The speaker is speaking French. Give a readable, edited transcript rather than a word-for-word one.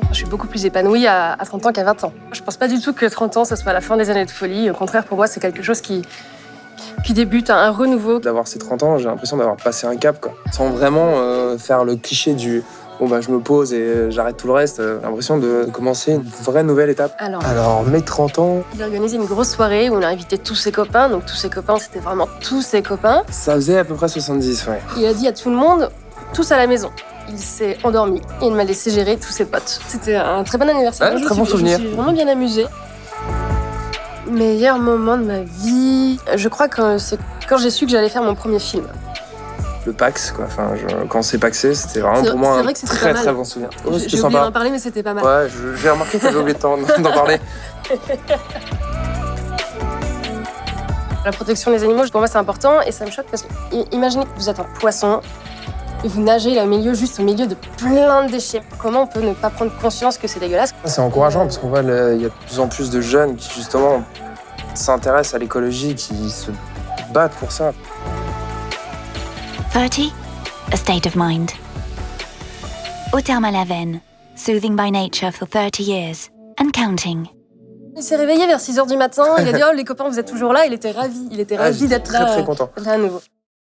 Je suis beaucoup plus épanouie à 30 ans qu'à 20 ans. Je pense pas du tout que 30 ans, ça soit la fin des années de folie. Au contraire, pour moi, c'est quelque chose qui débute, un renouveau. D'avoir ces 30 ans, j'ai l'impression d'avoir passé un cap, quoi. Sans vraiment faire le cliché du « bon bah je me pose et j'arrête tout le reste », j'ai l'impression de commencer une vraie nouvelle étape. Alors mes 30 ans... Il a organisé une grosse soirée où on a invité tous ses copains. Donc tous ses copains, c'était vraiment tous ses copains. Ça faisait à peu près 70, ouais. Il a dit à tout le monde, tous à la maison. Il s'est endormi et il m'a laissé gérer tous ses potes. C'était un très bon anniversaire. Ouais, très bon souvenir. Je me suis vraiment bien amusée. Meilleur moment de ma vie, je crois que c'est quand j'ai su que j'allais faire mon premier film. Le Pax, quoi. Enfin, quand c'est paxé, c'était vraiment pour moi un très bon souvenir. Oh, J'ai oublié d'en parler, mais c'était pas mal. Ouais, j'ai remarqué que t'avais oublié d'en parler. La protection des animaux, pour moi, c'est important et ça me choque parce que imaginez que vous êtes un poisson et vous nagez là, juste au milieu de plein de déchets. Comment on peut ne pas prendre conscience que c'est dégueulasse? C'est encourageant parce qu'on voit il y a de plus en plus de jeunes qui justement s'intéressent à l'écologie, qui se battent pour ça. 30, a state of mind. Au terme à la veine, soothing by nature for 30 years and counting. Il s'est réveillé vers 6h du matin, il a dit « Oh, les copains, vous êtes toujours là » Il était ravi, d'être là, très content. là à nouveau.